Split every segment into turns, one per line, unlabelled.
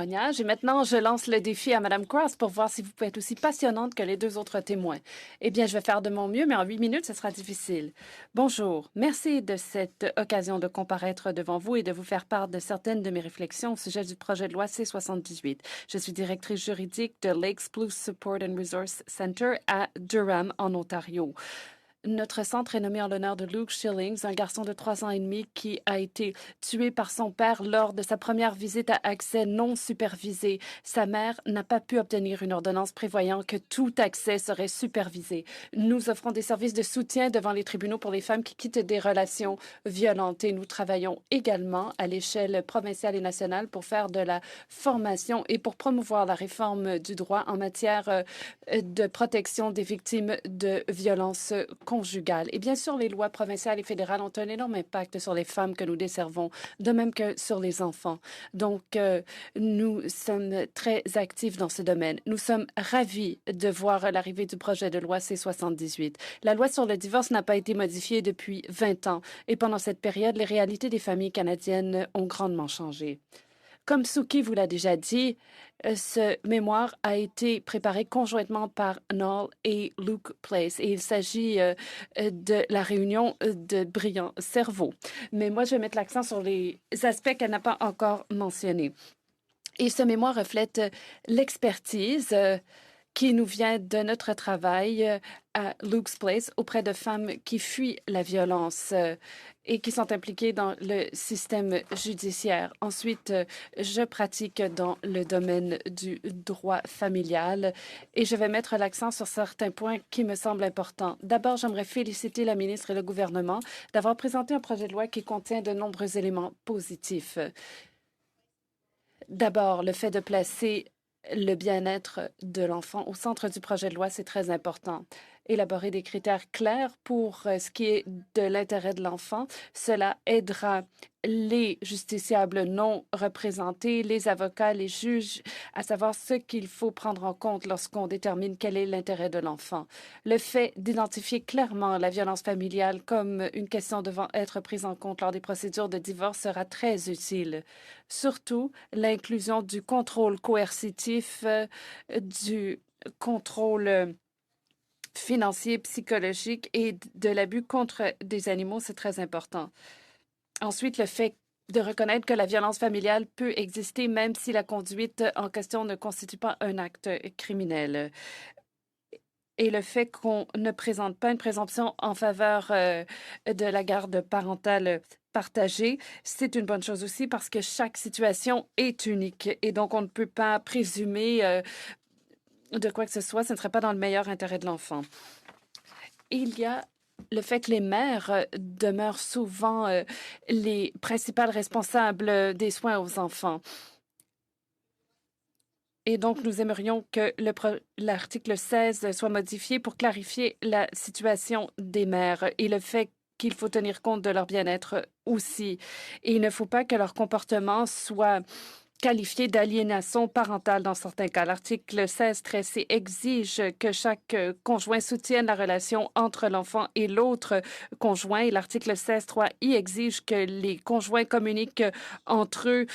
Et maintenant, je lance le défi à Mme Cross pour voir si vous pouvez être aussi passionnante que les deux autres témoins. Eh bien, je vais faire de mon mieux, mais en 8 minutes, ce sera difficile. Bonjour. Merci de cette occasion de comparaître devant vous et de vous faire part de certaines de mes réflexions au sujet du projet de loi C-78. Je suis directrice juridique de Lakes Blues Support and Resource Center à Durham, en Ontario. Notre centre est nommé en l'honneur de Luke Shillings, un garçon de 3 ans et demi qui a été tué par son père lors de sa première visite à accès non supervisé. Sa mère n'a pas pu obtenir une ordonnance prévoyant que tout accès serait supervisé. Nous offrons des services de soutien devant les tribunaux pour les femmes qui quittent des relations violentes et nous travaillons également à l'échelle provinciale et nationale pour faire de la formation et pour promouvoir la réforme du droit en matière de protection des victimes de violences conjugales. Et bien sûr, les lois provinciales et fédérales ont un énorme impact sur les femmes que nous desservons, de même que sur les enfants. Donc, nous sommes très actifs dans ce domaine. Nous sommes ravis de voir l'arrivée du projet de loi C-78. La loi sur le divorce n'a pas été modifiée depuis 20 ans et pendant cette période, les réalités des familles canadiennes ont grandement changé. Comme Suki vous l'a déjà dit, ce mémoire a été préparé conjointement par Noel et Luke Place et il s'agit de la réunion de brillants cerveaux. Mais moi, je vais mettre l'accent sur les aspects qu'elle n'a pas encore mentionnés. Et ce mémoire reflète l'expertise qui nous vient de notre travail à Luke's Place auprès de femmes qui fuient la violence et qui sont impliquées dans le système judiciaire. Ensuite, je pratique dans le domaine du droit familial et je vais mettre l'accent sur certains points qui me semblent importants. D'abord, j'aimerais féliciter la ministre et le gouvernement d'avoir présenté un projet de loi qui contient de nombreux éléments positifs. D'abord, le fait de placer le bien-être de l'enfant au centre du projet de loi, c'est très important. Élaborer des critères clairs pour ce qui est de l'intérêt de l'enfant, cela aidera les justiciables non représentés, les avocats, les juges, à savoir ce qu'il faut prendre en compte lorsqu'on détermine quel est l'intérêt de l'enfant. Le fait d'identifier clairement la violence familiale comme une question devant être prise en compte lors des procédures de divorce sera très utile. Surtout, l'inclusion du contrôle coercitif, du contrôle financier, psychologique et de l'abus contre des animaux, c'est très important. Ensuite, le fait de reconnaître que la violence familiale peut exister même si la conduite en question ne constitue pas un acte criminel. Et le fait qu'on ne présente pas une présomption en faveur de la garde parentale partagée, c'est une bonne chose aussi parce que chaque situation est unique et donc on ne peut pas présumer de quoi que ce soit, ce ne serait pas dans le meilleur intérêt de l'enfant. Il y a le fait que les mères demeurent souvent les principales responsables des soins aux enfants. Et donc, nous aimerions que l'article 16 soit modifié pour clarifier la situation des mères et le fait qu'il faut tenir compte de leur bien-être aussi. Et il ne faut pas que leur comportement soit qualifié d'aliénation parentale dans certains cas. L'article 16-C exige que chaque conjoint soutienne la relation entre l'enfant et l'autre conjoint. Et l'article 16-3I exige que les conjoints communiquent entre eux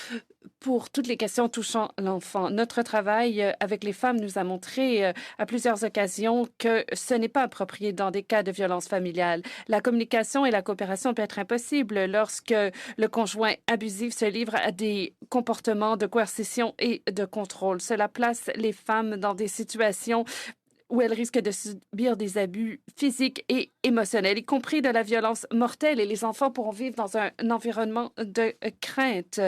pour toutes les questions touchant l'enfant. Notre travail avec les femmes nous a montré à plusieurs occasions que ce n'est pas approprié dans des cas de violence familiale. La communication et la coopération peuvent être impossibles lorsque le conjoint abusif se livre à des comportements de coercition et de contrôle. Cela place les femmes dans des situations où elles risquent de subir des abus physiques et émotionnels, y compris de la violence mortelle, et les enfants pourront vivre dans un environnement de crainte.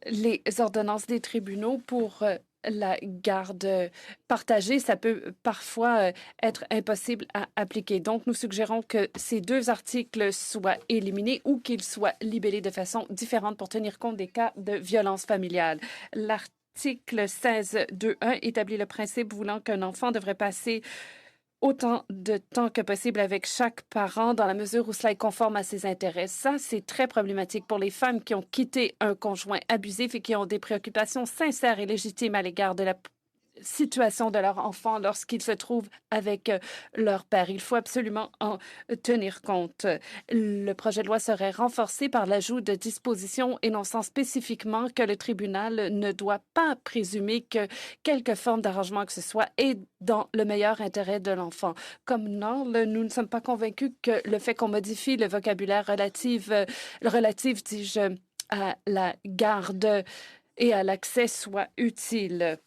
Les ordonnances des tribunaux pour la garde partagée, ça peut parfois être impossible à appliquer. Donc, nous suggérons que ces deux articles soient éliminés ou qu'ils soient libellés de façon différente pour tenir compte des cas de violence familiale. L'article 16.2.1 établit le principe voulant qu'un enfant devrait passer autant de temps que possible avec chaque parent dans la mesure où cela est conforme à ses intérêts. Ça, c'est très problématique pour les femmes qui ont quitté un conjoint abusif et qui ont des préoccupations sincères et légitimes à l'égard de la situation de leur enfant lorsqu'ils se trouvent avec leur père. Il faut absolument en tenir compte. Le projet de loi serait renforcé par l'ajout de dispositions énonçant spécifiquement que le tribunal ne doit pas présumer que quelque forme d'arrangement que ce soit est dans le meilleur intérêt de l'enfant. Comme Norle, nous ne sommes pas convaincus que le fait qu'on modifie le vocabulaire relatif, dis-je, à la garde et à l'accès soit utile.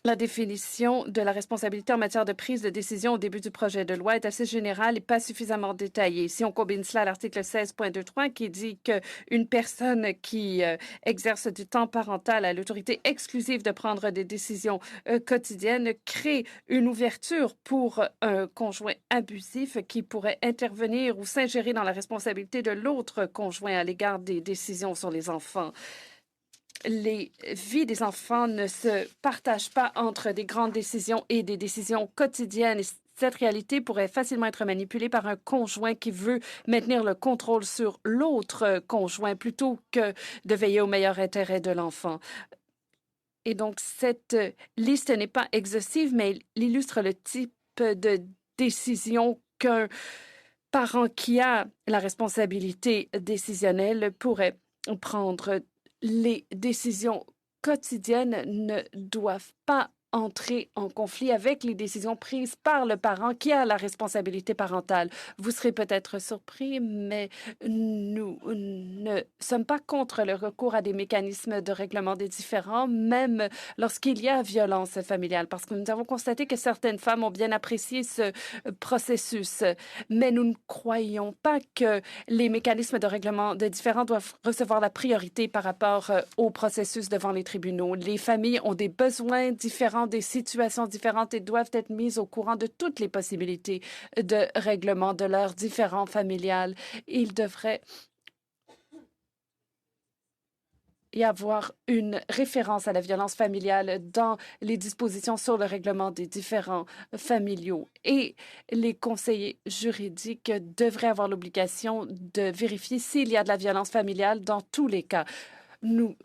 La définition de la responsabilité en matière de prise de décision au début du projet de loi est assez générale et pas suffisamment détaillée. Si on combine cela à l'article 16.23 qui dit qu'une personne qui exerce du temps parental a l'autorité exclusive de prendre des décisions quotidiennes crée une ouverture pour un conjoint abusif qui pourrait intervenir ou s'ingérer dans la responsabilité de l'autre conjoint à l'égard des décisions sur les enfants. Les vies des enfants ne se partagent pas entre des grandes décisions et des décisions quotidiennes. Et cette réalité pourrait facilement être manipulée par un conjoint qui veut maintenir le contrôle sur l'autre conjoint plutôt que de veiller au meilleur intérêt de l'enfant. Et donc, cette liste n'est pas exhaustive, mais elle illustre le type de décision qu'un parent qui a la responsabilité décisionnelle pourrait prendre. Les décisions quotidiennes ne doivent pas entrer en conflit avec les décisions prises par le parent qui a la responsabilité parentale. Vous serez peut-être surpris, mais nous ne sommes pas contre le recours à des mécanismes de règlement des différends, même lorsqu'il y a violence familiale, parce que nous avons constaté que certaines femmes ont bien apprécié ce processus, mais nous ne croyons pas que les mécanismes de règlement des différends doivent recevoir la priorité par rapport au processus devant les tribunaux. Les familles ont des besoins différents, des situations différentes et doivent être mises au courant de toutes les possibilités de règlement de leurs différends familiales. Il devrait y avoir une référence à la violence familiale dans les dispositions sur le règlement des différends familiaux. Et les conseillers juridiques devraient avoir l'obligation de vérifier s'il y a de la violence familiale dans tous les cas. Nous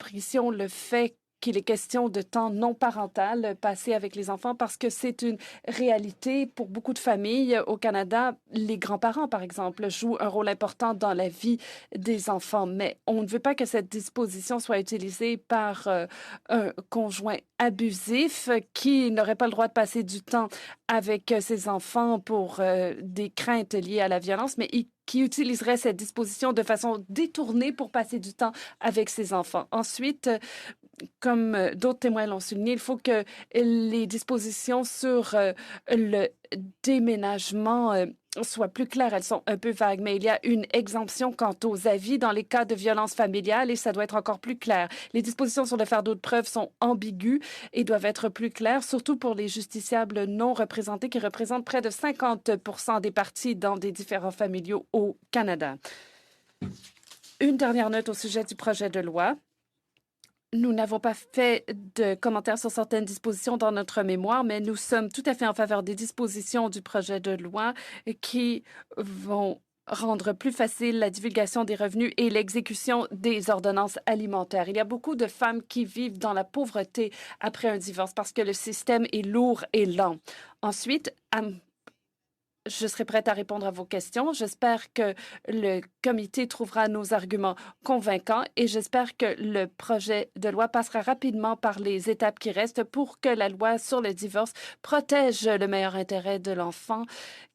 apprécions le fait qu'il est question de temps non parental passé avec les enfants parce que c'est une réalité pour beaucoup de familles. Au Canada, les grands-parents, par exemple, jouent un rôle important dans la vie des enfants, mais on ne veut pas que cette disposition soit utilisée par un conjoint abusif qui n'aurait pas le droit de passer du temps avec ses enfants pour des craintes liées à la violence, mais qui utiliserait cette disposition de façon détournée pour passer du temps avec ses enfants. Ensuite, comme d'autres témoins l'ont souligné, il faut que les dispositions sur le déménagement soient plus claires. Elles sont un peu vagues, mais il y a une exemption quant aux avis dans les cas de violence familiale et ça doit être encore plus clair. Les dispositions sur le fardeau de preuve sont ambiguës et doivent être plus claires, surtout pour les justiciables non représentés qui représentent près de 50 des parties dans des différends familiaux au Canada. Une dernière note au sujet du projet de loi. Nous n'avons pas fait de commentaires sur certaines dispositions dans notre mémoire, mais nous sommes tout à fait en faveur des dispositions du projet de loi qui vont rendre plus facile la divulgation des revenus et l'exécution des ordonnances alimentaires. Il y a beaucoup de femmes qui vivent dans la pauvreté après un divorce parce que le système est lourd et lent. Ensuite, je serai prête à répondre à vos questions. J'espère que le comité trouvera nos arguments convaincants et j'espère que le projet de loi passera rapidement par les étapes qui restent pour que la loi sur le divorce protège le meilleur intérêt de l'enfant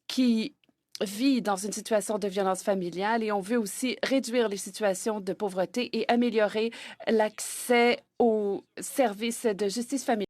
qui vit dans une situation de violence familiale et on veut aussi réduire les situations de pauvreté et améliorer l'accès aux services de justice familiale.